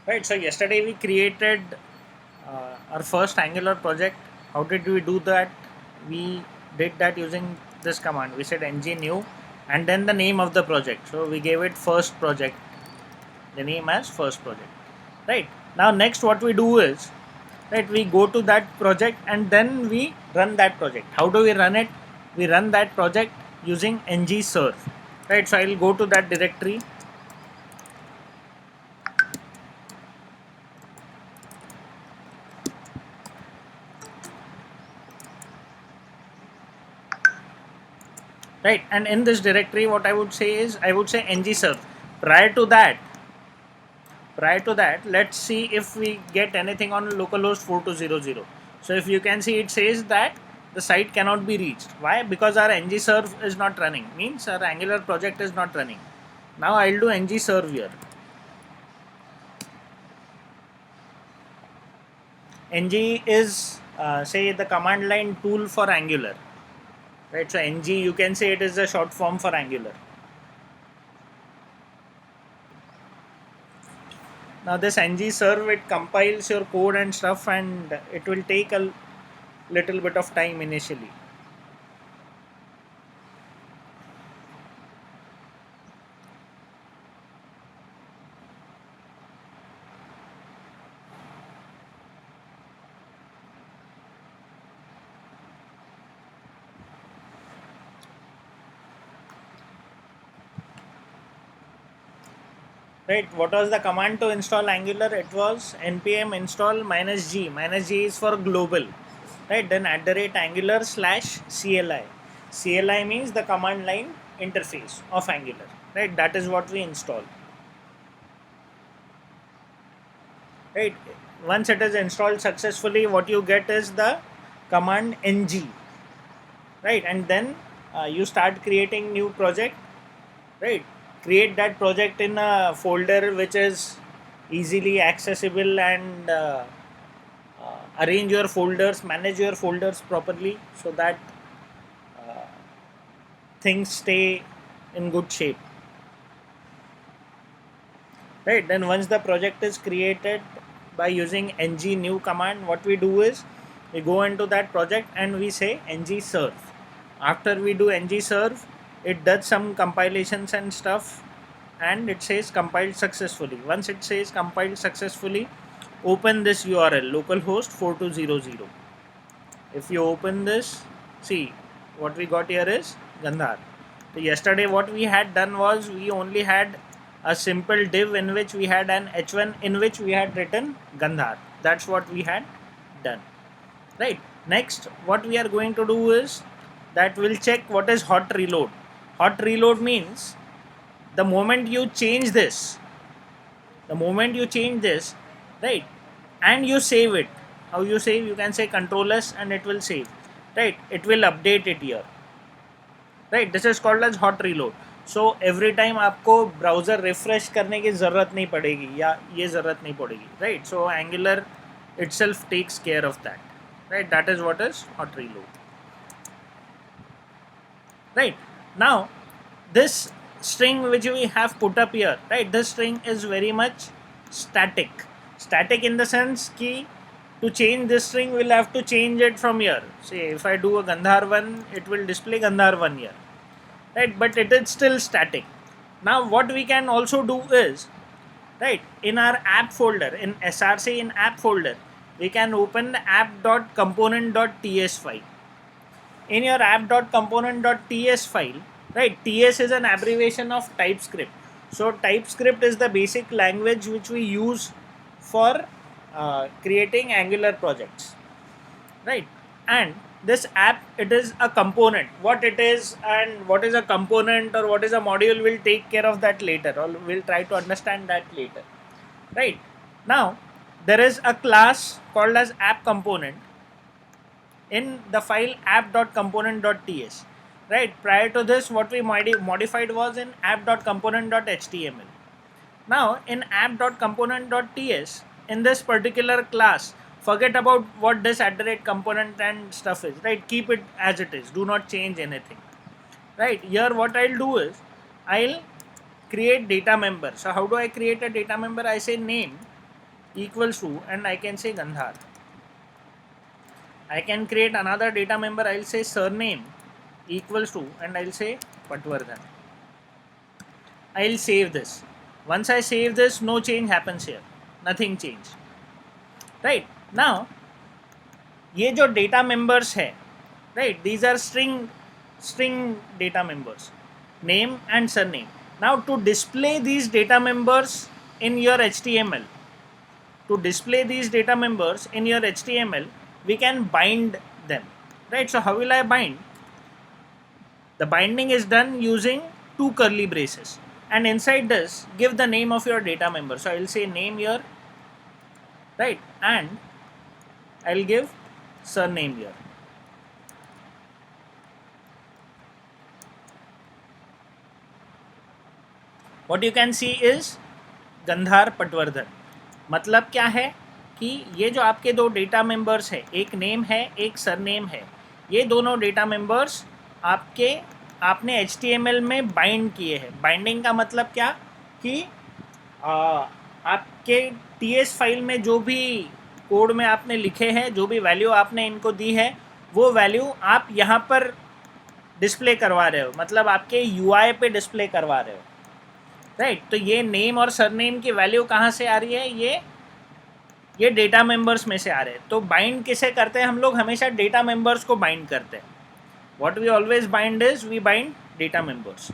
Right, so yesterday we created our first Angular project. How did we do that? We did that using this command. We said ng new and then the name of the project. So we gave it first project, the name as first project. Right, now next what we do is, right, we go to that project and then we run that project. How do we run it? We run that project using ng serve. Right, so I'll go to that directory. Right, and in this directory what I would say is, I would say ng serve. Prior to that let's see if we get anything on localhost 4200. So if you can see, it says that the site cannot be reached. Why? Because our ng serve is not running, means our Angular project is not running. Now I'll do ng serve here. ng is say the command line tool for Angular. Right, so ng, you can say it is a short form for Angular. Now this ng serve, it compiles your code and stuff, and it will take a little bit of time initially. Right, what was the command to install Angular? It was npm install -g. -g is for global. Right, then @angular /CLI. CLI means the command line interface of Angular. Right, that is what we install. Right, once it is installed successfully, what you get is the command ng. Right, and then you start creating new project. Right, create that project in a folder which is easily accessible, and arrange your folders, manage your folders properly so that uh, things stay in good shape. Right, then once the project is created by using ng new command, what we do is we go into that project and we say ng serve. After we do ng serve, it does some compilations and stuff, and it says compiled successfully. Once it says compiled successfully, open this URL localhost 4200. If you open this, see what we got here is Gandhar. So yesterday what we had done was, we only had a simple div in which we had an h1 in which we had written Gandhar. That's what we had done. Right, next what we are going to do is that we'll check what is hot reload. Hot reload means the moment you change this, right, and you save it. How you save? You can say Control S and it will save. Right, it will update it here. Right, this is called as hot reload. So every time आपको browser refresh करने की ज़रूरत नहीं पड़ेगी, या ये ज़रूरत नहीं पड़ेगी. Right, so Angular itself takes care of that. Right, that is what is hot reload. Right, now this string which we have put up here, right, this string is very much static in the sense ki to change this string we'll have to change it from here. Say if I do a Gandhar 1, it will display Gandhar 1 here. Right, but it is still static. Now what we can also do is, right, in our app folder, in src in app folder, we can open the app.component.ts file. In your app.component.ts file, right, ts is an abbreviation of TypeScript. So TypeScript is the basic language which we use for creating Angular projects. Right, and this app, it is a component. What it is and what is a component or what is a module, we'll take care of that later, or we'll try to understand that later. Right, now there is a class called as app component in the file app.component.ts. Right, prior to this what we modified was in app.component.html. Now in app.component.ts, in this particular class, forget about what this @component and stuff is. Right, keep it as it is, do not change anything. Right, here what I'll do is I'll create data member. So how do I create a data member? I say name equals to, and I can say Gandhar. I can create another data member. I'll say surname equals to, and I'll say Patwardhan. I'll save this. Once I save this, no change happens here. Nothing changed. Right now, ये जो data members है, right? These are string data members, name and surname. Now to display these data members in your HTML, we can bind them, right? So how will I bind? The binding is done using two curly braces, and inside this give the name of your data member. So I will say name here, right, and I will give surname here. What you can see is Gandhar Patwardhan. मतलब क्या है कि ये जो आपके दो data members है, एक नेम है एक सरनेम है, ये दोनों डेटा मेंबर्स आपने HTML में बाइंड किए हैं. बाइंडिंग का मतलब क्या कि आपके TS फाइल में जो भी कोड में आपने लिखे हैं, जो भी वैल्यू आपने इनको दी है, वो वैल्यू आप यहाँ पर डिस्प्ले करवा रहे हो, मतलब आपके UI पे डिस्प्ले करवा रहे हो, राइट. तो ये नेम और सरनेम की वैल्यू कहाँ से आ रही है? ये डेटा मेंबर्स में से आ रहे हैं. तो बाइंड किसे करते हैं हम लोग? हमेशा डेटा मेंबर्स को बाइंड करते हैं. What we always bind is we bind data members,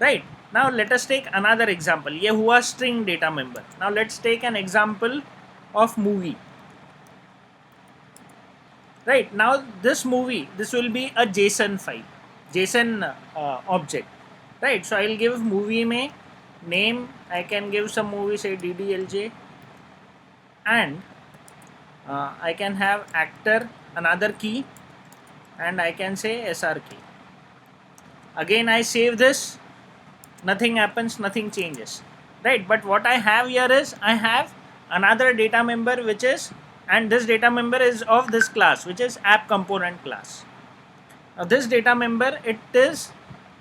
right. Now let us take another example. ये हुआ string data member. Now let's take an example of movie, right. Now this movie, this will be a JSON file, JSON object, right. So I will give movie में name. I can give some movie, say DDLJ, and I can have actor, another key, and I can say SRK. Again I save this, nothing happens, nothing changes, right. But what I have here is I have another data member which is, and this data member is of this class, which is app component class. Now this data member, it is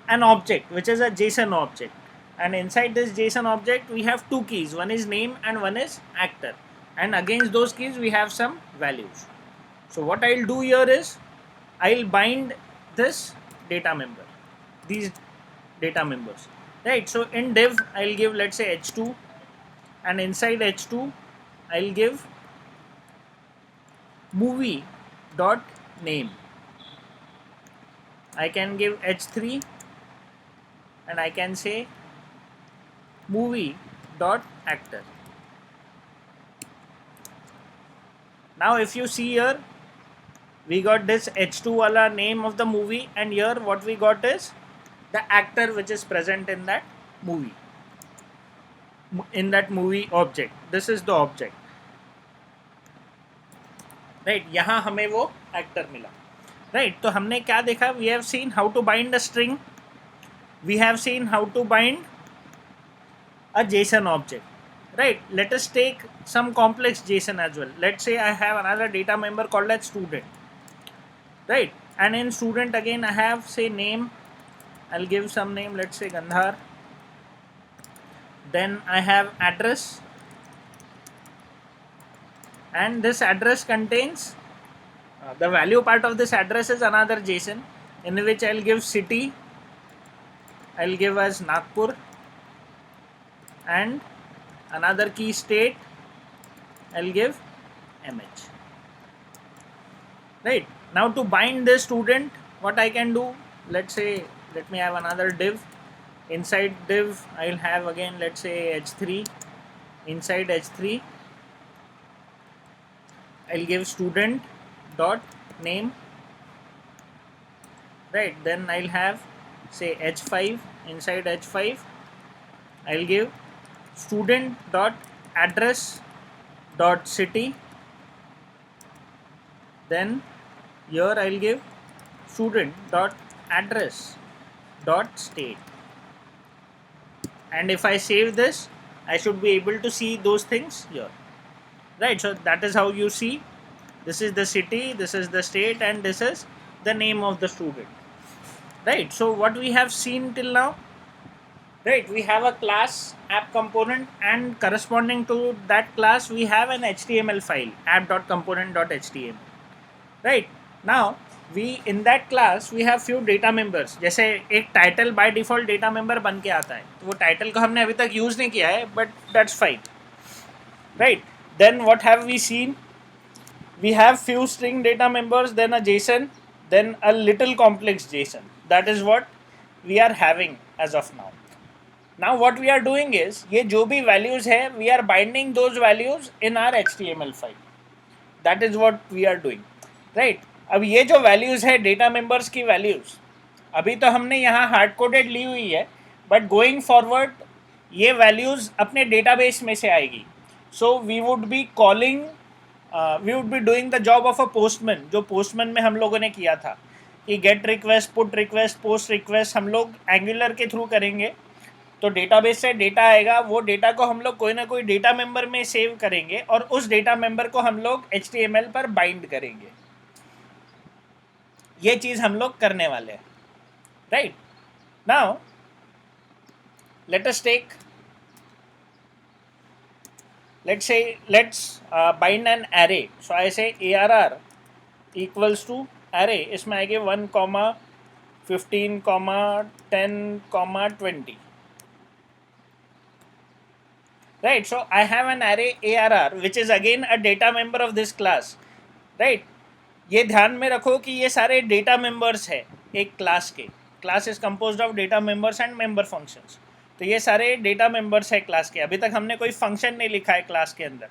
an object which is a JSON object, and inside this JSON object we have two keys, one is name and one is actor, and against those keys we have some values. So what I'll do here is I'll bind this data member, these data members, right. So in div I'll give, let's say, h2, and inside h2 I'll give movie dot name. I can give h3, and I can say movie dot actor. Now if you see here, we got this h2 wala name of the movie, and here what we got is the actor which is present in that movie, in that movie object. This is the object, right. यहाँ हमें वो actor मिला, right. तो हमने क्या देखा? We have seen how to bind a string, we have seen how to bind a JSON object, right. Let us take some complex JSON as well. Let's say I have another data member called as student, right. And in student again I have, say, name. I'll give some name, let's say Gandhar. Then I have address, and this address contains the value part of this address is another JSON, in which I'll give city, I'll give as Nagpur, and another key state I'll give MH, right. Now to bind this student, what I can do, let's say, let me have another div. Inside div I'll have again, let's say, h3. Inside h3 I'll give student dot name, right. Then I'll have, say, h5. Inside h5 I'll give student dot address dot city. Then here I'll give student dot address dot state, and if I save this I should be able to see those things here, right. So that is how you see, this is the city, this is the state, and this is the name of the student, right. So what we have seen till now, right? We have a class app component, and corresponding to that class we have an HTML file, app.component.html, right? Now we in that class we have few data members. जैसे एक title by default data member बन के आता है, तो वो title को हमने अभी तक यूज नहीं किया है, but that's fine, right? Then what have we seen? We have few string data members, then a JSON, then a little complex JSON. That is what we are having as of now. Now what we are doing is, ये जो भी values है, we are binding those values in our HTML file. That is what we are doing, right? अब ये जो values है data members की values, अभी तो हमने यहाँ hard coded ली हुई है, but going forward ये values अपने database में से आएगी. So we would be calling we would be doing the job of a postman, जो postman में हम लोगों ने किया था कि get request, put request, post request हम लोग Angular के थ्रू करेंगे. तो डेटाबेस से डेटा आएगा, वो डेटा को हम लोग कोई ना कोई डेटा मेंबर में सेव करेंगे और उस डेटा मेंबर को हम लोग HTML पर बाइंड करेंगे. ये चीज़ हम लोग करने वाले हैं, right? Now let us take, let's bind an array. So I say arr equals to array, इसमें आएगी 1, 15, 10, 20. Right, so I have an array arr which is again a data member of this class, right? ये ध्यान में रखो कि ये सारे data members है एक क्लास के. Class is composed of data members and member functions. तो ये सारे डेटा मेंबर्स है क्लास के. अभी तक हमने कोई फंक्शन नहीं लिखा है क्लास के अंदर.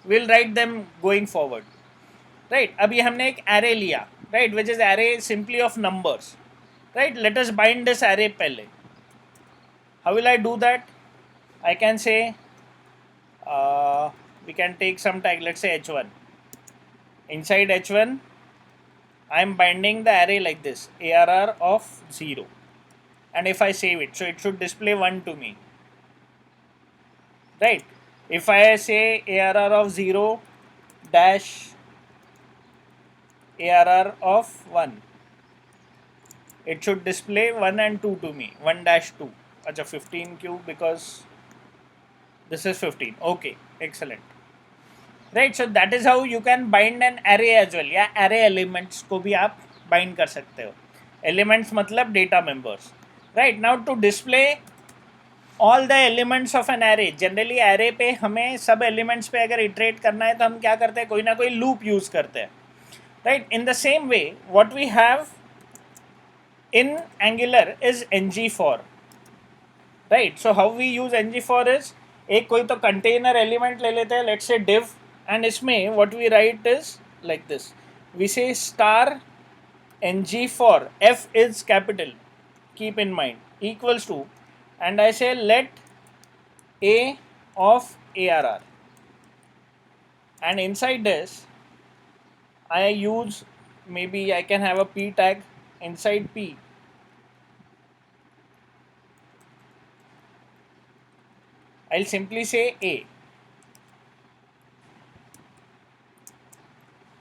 Will write them going forward, right? अभी हमने एक एरे लिया, right, which is array simply of numbers, right? Let us bind this array पहले. How will I do that? I can say we can take some tag, let's say h1. Inside h1 I am binding the array like this, arr of 0, and if I save it, so it should display 1 to me, right? If I say arr of 0 dash arr of 1, it should display 1 and 2 to me, 1 dash 2. Acha 15 cube because this is 15. Okay, excellent. Right, so that is how you can bind an array as well. या array elements को भी आप bind कर सकते हो. Elements मतलब data members. Right, now to display all the elements of an array, generally array पे हमें सब elements पे अगर iterate करना है तो हम क्या करते हैं, कोई ना कोई loop use करते हैं. Right, in the same way what we have in Angular is ngFor. Right, so how we use ngFor is, एक कोई तो कंटेनर एलिमेंट ले लेते हैं, लेट्स से div, एंड इसमें what we write is like this. We say star ngFor, f is capital, keep in mind, equals to, and I say let a of arr, and inside this I use, maybe I can have a p tag. Inside p I'll simply say a.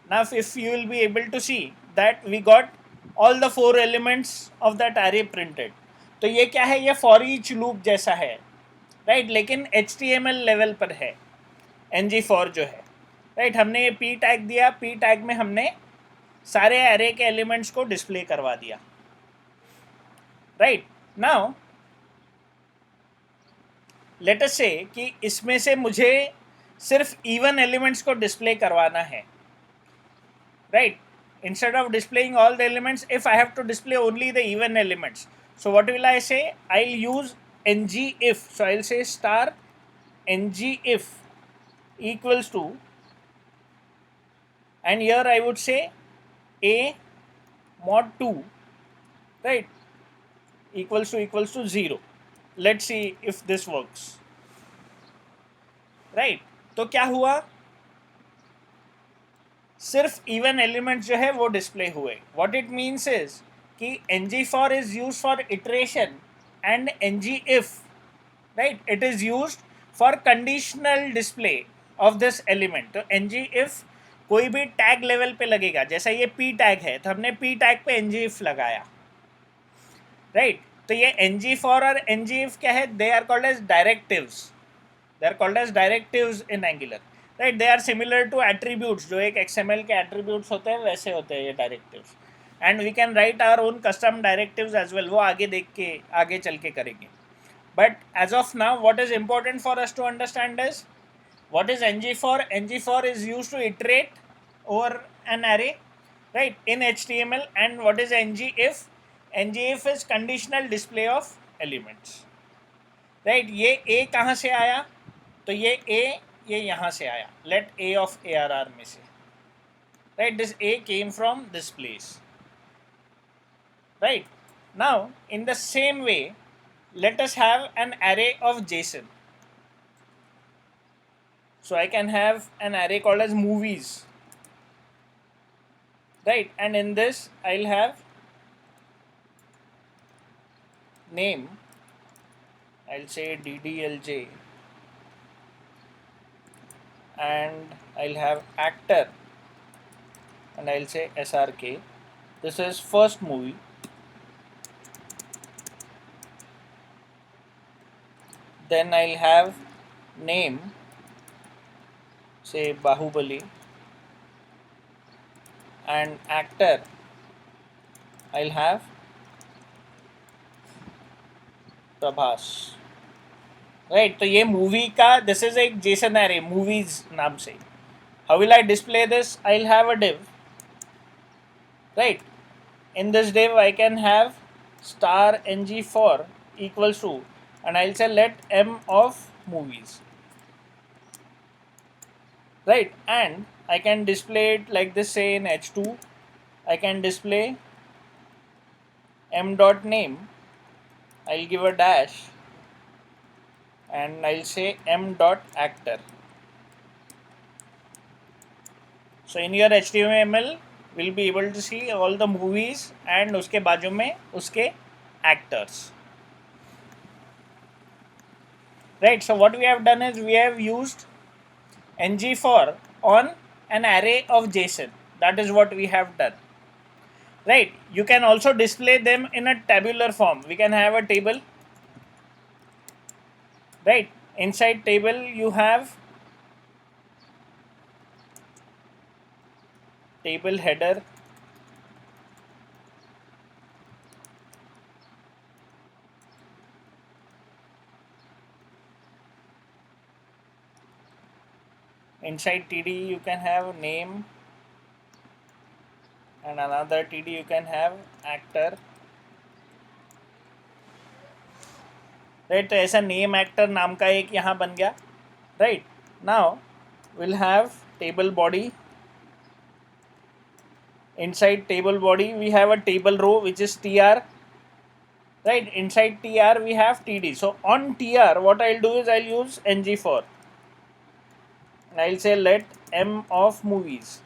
Now if you will be able to see that we got all the 4 elements of that array printed. तो ये क्या है, ये for each loop जैसा है, right? लेकिन HTML level पर है ngFor जो है, राइट? हमने ये p टैग दिया, p टैग में हमने सारे array के elements को डिस्प्ले करवा दिया, राइट? नाउ लेट अस से कि इसमें से मुझे सिर्फ इवन एलिमेंट्स को डिस्प्ले करवाना है, right? Instead of displaying all the elements, if I have to display only the even elements, so what will I say? I'll use ngIf. So I'll say star ngIf equals to, and here I would say a mod 2, right, equals to 0. Let's see if this works, right? तो क्या हुआ, सिर्फ even element जो है वो display हुए. What it means is कि ngFor is used for iteration and ngIf, right, it is used for conditional display of this element. तो ngIf कोई भी टैग लेवल पे लगेगा. जैसा ये p टैग है तो हमने p टैग पे ngIf लगाया, राइट? तो ये ng4 और ngif क्या है, they are called as directives, they are called as directives in Angular, right. They are similar to attributes, जो एक XML के एट्रीब्यूट्स होते हैं वैसे होते हैं ये directives. And we can write our own custom directives as well, वो आगे देख के आगे चल के करेंगे. But as of now, what is important for us to understand is what is ng4. ng4 is used to iterate over an array, right, in HTML. And what is ngif? ngif is conditional display of elements, right. ये a कहाँ से आया, तो ये a ये यहाँ से आया, let a of arr में से, right. This a came from this place, right. Now in the same way, let us have an array of JSON. So I can have an array called as movies, right, and in this I'll have name, I'll say ddlj, and I'll have actor, and I'll say srk. This is first movie. Then I'll have name, say Bahubali, and actor I'll have Prabhas, right. तो ये movie का this is एक Jason array movies नाम से. How will I display this? I will have a div, right. In this div I can have star ng4 equals to, and I'll say let m of movies, right. And I can display it like this, say in h2 I can display m dot name, I'll give a dash, and I'll say m dot actor. So in your HTML we'll be able to see all the movies and उसके बाजू में उसके actors, right. So what we have done is we have used ng4 on an array of JSON. That is what we have done, right. You can also display them in a tabular form. We can have a table, right. Inside table you have table header, inside TD you can have name, and another TD you can have actor, right. तो ऐसा name actor नाम का एक यहाँ बन गया, right. Now we'll have table body. Inside table body we have a table row which is tr, right. Inside tr we have td. So on tr what I'll do is I'll use ng4, and I'll say let m of movies,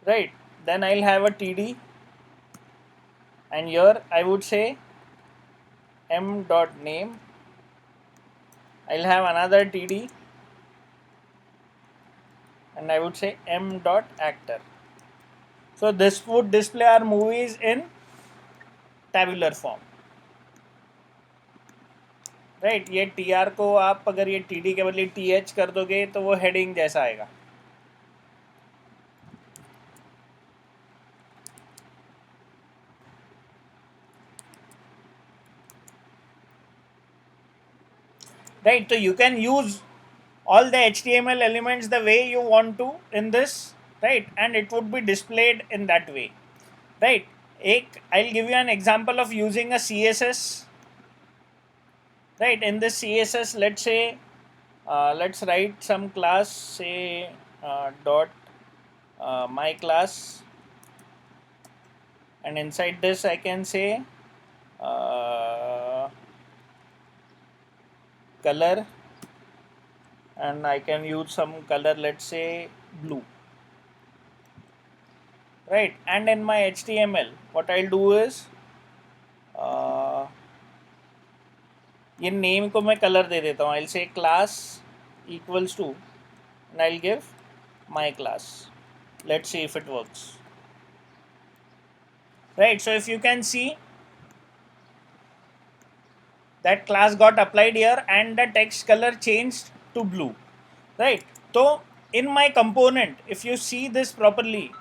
right. Then I'll have a td, and here I would say m dot name, I'll have another td, and I would say m dot actor. So this would display our movies in tabular form, right. ये TR को आप अगर ये TD के बदले TH कर दोगे तो वो हेडिंग जैसा आएगा, right. So you can use all the HTML elements the way you want to in this, right, and it would be displayed in that way, right. I'll give you an example of using a CSS, right. In this CSS, let's say let's write some class, say dot my class, and inside this I can say color, and I can use some color, let's say blue, right. And in my HTML what I'll do is ये name को मैं colour दे देता हूँ. I'll say class equals to, and I'll give my class. Let's see if it works, right. So if you can see, that class got applied here and the text color changed to blue, right? So in my component, if you see this properly,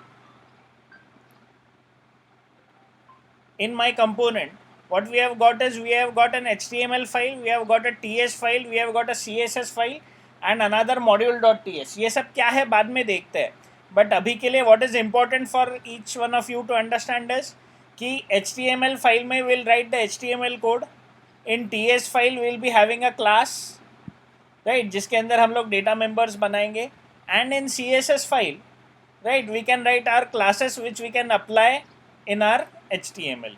in my component, what we have got is we have got an HTML file, we have got a TS file, we have got a CSS file and another module.ts. ये सब क्या है बाद में देखते हैं, but अभी के लिए what is important for each one of you to understand is कि HTML file में will write the HTML code, in TS file will be having a class, right, जिसके अंदर हम लोग data members बनाएंगे, and in CSS file, right, we can write our classes which we can apply in our HTML,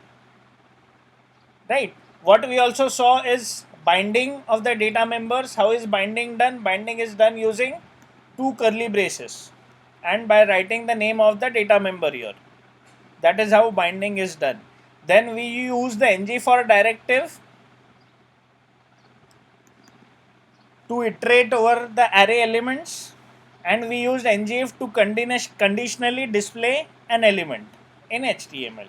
right? What we also saw is binding of the data members. How is binding done? Binding is done using two curly braces and by writing the name of the data member here. That is how binding is done. Then we use the ng for directive to iterate over the array elements, and we used ngIf to conditionally display an element in HTML.